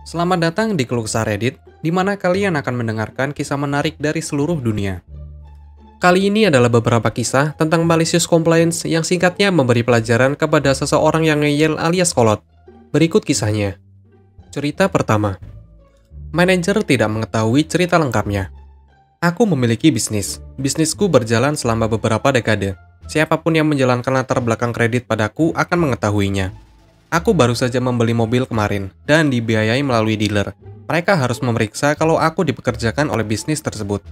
Selamat datang di Keluh Kesah Reddit, di mana kalian akan mendengarkan kisah menarik dari seluruh dunia. Kali ini adalah beberapa kisah tentang malicious compliance yang singkatnya memberi pelajaran kepada seseorang yang ngeyel alias kolot. Berikut kisahnya. Cerita pertama. Manajer tidak mengetahui cerita lengkapnya. Aku memiliki bisnis. Bisnisku berjalan selama beberapa dekade. Siapapun yang menjalankan latar belakang kredit padaku akan mengetahuinya. Aku baru saja membeli mobil kemarin, dan dibiayai melalui dealer. Mereka harus memeriksa kalau aku dipekerjakan oleh bisnis tersebut.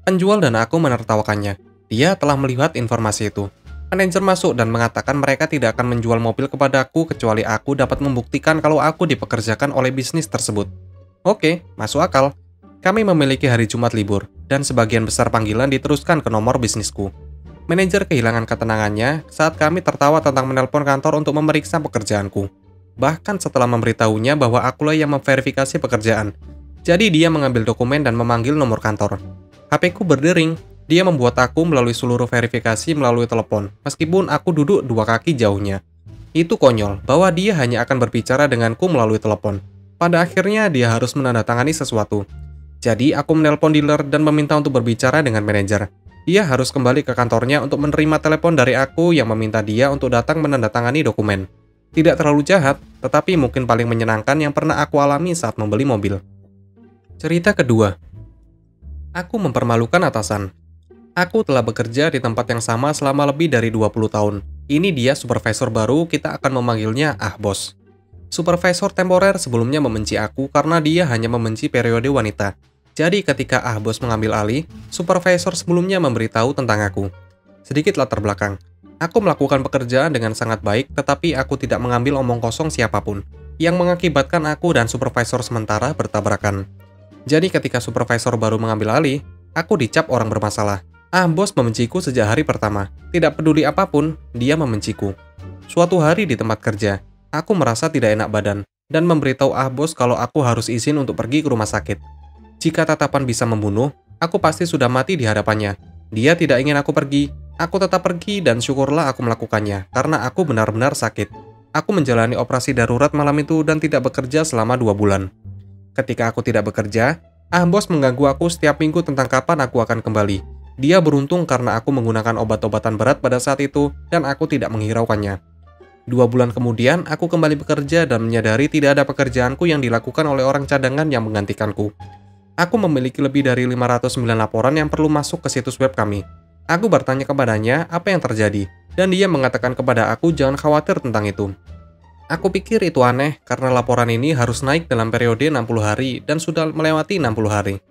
Penjual dan aku menertawakannya. Dia telah melihat informasi itu. Manajer masuk dan mengatakan mereka tidak akan menjual mobil kepadaku kecuali aku dapat membuktikan kalau aku dipekerjakan oleh bisnis tersebut. Oke, masuk akal. Kami memiliki hari Jumat libur, dan sebagian besar panggilan diteruskan ke nomor bisnisku. Manajer kehilangan ketenangannya saat kami tertawa tentang menelpon kantor untuk memeriksa pekerjaanku. Bahkan setelah memberitahunya bahwa akulah yang memverifikasi pekerjaan. Jadi dia mengambil dokumen dan memanggil nomor kantor. HP-ku berdering. Dia membuat aku melalui seluruh verifikasi melalui telepon, meskipun aku duduk 2 kaki jauhnya. Itu konyol, bahwa dia hanya akan berbicara denganku melalui telepon. Pada akhirnya dia harus menandatangani sesuatu. Jadi aku menelpon dealer dan meminta untuk berbicara dengan manajer. Dia harus kembali ke kantornya untuk menerima telepon dari aku yang meminta dia untuk datang menandatangani dokumen. Tidak terlalu jahat, tetapi mungkin paling menyenangkan yang pernah aku alami saat membeli mobil. Cerita kedua. Aku mempermalukan atasan. Aku telah bekerja di tempat yang sama selama lebih dari 20 tahun. Ini dia supervisor baru, kita akan memanggilnya Bos. Supervisor temporer sebelumnya membenci aku karena dia hanya membenci periode wanita. Jadi ketika Bos mengambil alih, supervisor sebelumnya memberitahu tentang aku. Sedikit latar belakang. Aku melakukan pekerjaan dengan sangat baik, tetapi aku tidak mengambil omong kosong siapapun, yang mengakibatkan aku dan supervisor sementara bertabrakan. Jadi ketika supervisor baru mengambil alih, aku dicap orang bermasalah. Bos membenciku sejak hari pertama. Tidak peduli apapun, dia membenciku. Suatu hari di tempat kerja, aku merasa tidak enak badan, dan memberitahu Bos kalau aku harus izin untuk pergi ke rumah sakit. Jika tatapan bisa membunuh, aku pasti sudah mati di hadapannya. Dia tidak ingin aku pergi. Aku tetap pergi dan syukurlah aku melakukannya, karena aku benar-benar sakit. Aku menjalani operasi darurat malam itu dan tidak bekerja selama 2 bulan. Ketika aku tidak bekerja, Bos mengganggu aku setiap minggu tentang kapan aku akan kembali. Dia beruntung karena aku menggunakan obat-obatan berat pada saat itu, dan aku tidak menghiraukannya. 2 bulan kemudian, aku kembali bekerja dan menyadari tidak ada pekerjaanku yang dilakukan oleh orang cadangan yang menggantikanku. Aku memiliki lebih dari 509 laporan yang perlu masuk ke situs web kami. Aku bertanya kepadanya apa yang terjadi, dan dia mengatakan kepada aku jangan khawatir tentang itu. Aku pikir itu aneh karena laporan ini harus naik dalam periode 60 hari dan sudah melewati 60 hari.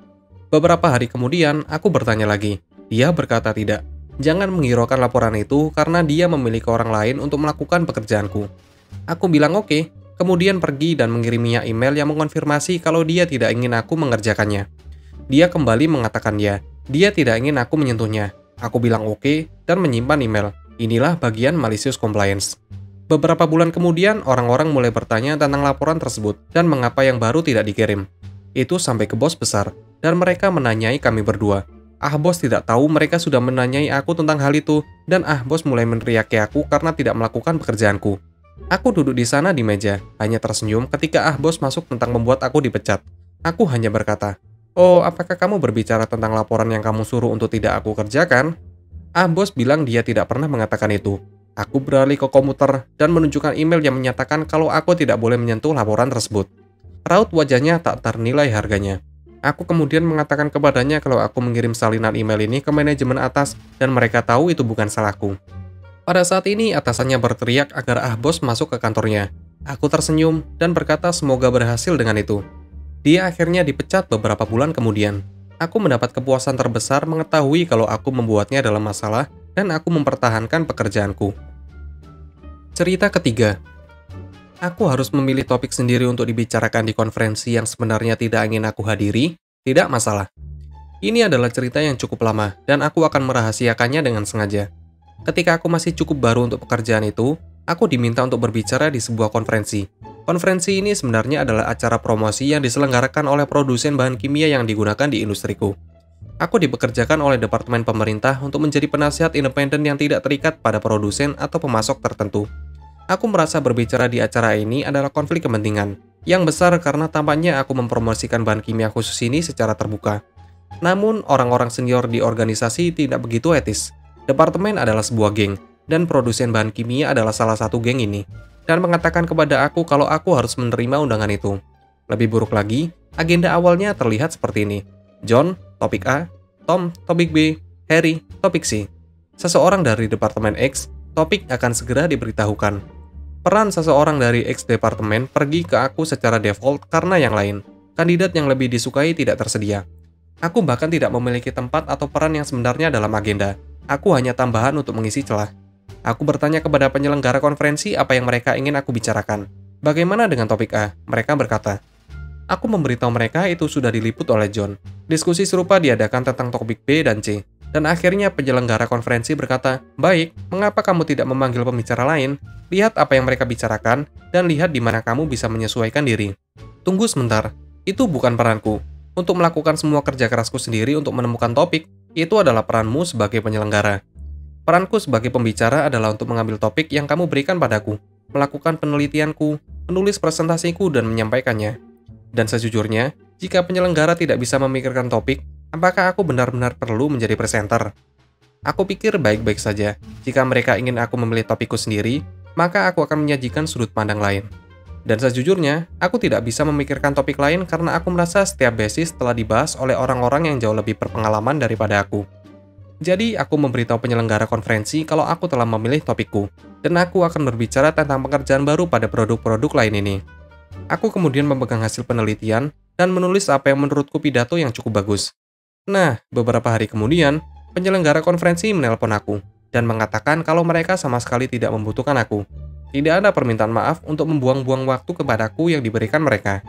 Beberapa hari kemudian, aku bertanya lagi. Dia berkata tidak. Jangan menghiraukan laporan itu karena dia memiliki orang lain untuk melakukan pekerjaanku. Aku bilang oke. Kemudian pergi dan mengiriminya email yang mengonfirmasi kalau dia tidak ingin aku mengerjakannya. Dia kembali mengatakan ya, dia tidak ingin aku menyentuhnya. Aku bilang oke dan menyimpan email. Inilah bagian malicious compliance. Beberapa bulan kemudian, orang-orang mulai bertanya tentang laporan tersebut dan mengapa yang baru tidak dikirim. Itu sampai ke bos besar, dan mereka menanyai kami berdua. Bos tidak tahu mereka sudah menanyai aku tentang hal itu, dan Bos mulai meneriaki aku karena tidak melakukan pekerjaanku. Aku duduk di sana di meja, hanya tersenyum ketika Bos masuk tentang membuat aku dipecat. Aku hanya berkata, "Oh, apakah kamu berbicara tentang laporan yang kamu suruh untuk tidak aku kerjakan?" Bos bilang dia tidak pernah mengatakan itu. Aku beralih ke komputer dan menunjukkan email yang menyatakan kalau aku tidak boleh menyentuh laporan tersebut. Raut wajahnya tak ternilai harganya. Aku kemudian mengatakan kepadanya kalau aku mengirim salinan email ini ke manajemen atas dan mereka tahu itu bukan salahku. Pada saat ini, atasannya berteriak agar Bos masuk ke kantornya. Aku tersenyum dan berkata semoga berhasil dengan itu. Dia akhirnya dipecat beberapa bulan kemudian. Aku mendapat kepuasan terbesar mengetahui kalau aku membuatnya dalam masalah dan aku mempertahankan pekerjaanku. Cerita ketiga. Aku harus memilih topik sendiri untuk dibicarakan di konferensi yang sebenarnya tidak ingin aku hadiri, tidak masalah. Ini adalah cerita yang cukup lama dan aku akan merahasiakannya dengan sengaja. Ketika aku masih cukup baru untuk pekerjaan itu, aku diminta untuk berbicara di sebuah konferensi. Konferensi ini sebenarnya adalah acara promosi yang diselenggarakan oleh produsen bahan kimia yang digunakan di industriku. Aku dipekerjakan oleh departemen pemerintah untuk menjadi penasihat independen yang tidak terikat pada produsen atau pemasok tertentu. Aku merasa berbicara di acara ini adalah konflik kepentingan. Yang besar karena tampaknya aku mempromosikan bahan kimia khusus ini secara terbuka. Namun, orang-orang senior di organisasi tidak begitu etis. Departemen adalah sebuah geng, dan produsen bahan kimia adalah salah satu geng ini, dan mengatakan kepada aku kalau aku harus menerima undangan itu. Lebih buruk lagi, agenda awalnya terlihat seperti ini. John, topik A, Tom, topik B, Harry, topik C. Seseorang dari Departemen X, topik akan segera diberitahukan. Peran seseorang dari X Departemen pergi ke aku secara default karena yang lain. Kandidat yang lebih disukai tidak tersedia. Aku bahkan tidak memiliki tempat atau peran yang sebenarnya dalam agenda. Aku hanya tambahan untuk mengisi celah. Aku bertanya kepada penyelenggara konferensi apa yang mereka ingin aku bicarakan. Bagaimana dengan topik A? Mereka berkata. Aku memberitahu mereka itu sudah diliput oleh John. Diskusi serupa diadakan tentang topik B dan C. Dan akhirnya penyelenggara konferensi berkata, "Baik, mengapa kamu tidak memanggil pembicara lain? Lihat apa yang mereka bicarakan, dan lihat di mana kamu bisa menyesuaikan diri." Tunggu sebentar, itu bukan peranku. Untuk melakukan semua kerja kerasku sendiri untuk menemukan topik, itu adalah peranmu sebagai penyelenggara. Peranku sebagai pembicara adalah untuk mengambil topik yang kamu berikan padaku, melakukan penelitianku, menulis presentasiku, dan menyampaikannya. Dan sejujurnya, jika penyelenggara tidak bisa memikirkan topik, apakah aku benar-benar perlu menjadi presenter? Aku pikir baik-baik saja. Jika mereka ingin aku memilih topikku sendiri, maka aku akan menyajikan sudut pandang lain. Dan sejujurnya, aku tidak bisa memikirkan topik lain karena aku merasa setiap basis telah dibahas oleh orang-orang yang jauh lebih berpengalaman daripada aku. Jadi, aku memberitahu penyelenggara konferensi kalau aku telah memilih topikku, dan aku akan berbicara tentang pekerjaan baru pada produk-produk lain ini. Aku kemudian memegang hasil penelitian dan menulis apa yang menurutku pidato yang cukup bagus. Nah, beberapa hari kemudian, penyelenggara konferensi menelpon aku dan mengatakan kalau mereka sama sekali tidak membutuhkan aku. Tidak ada permintaan maaf untuk membuang-buang waktu kepadaku yang diberikan mereka.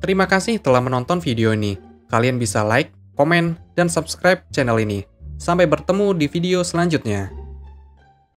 Terima kasih telah menonton video ini. Kalian bisa like, komen, dan subscribe channel ini. Sampai bertemu di video selanjutnya.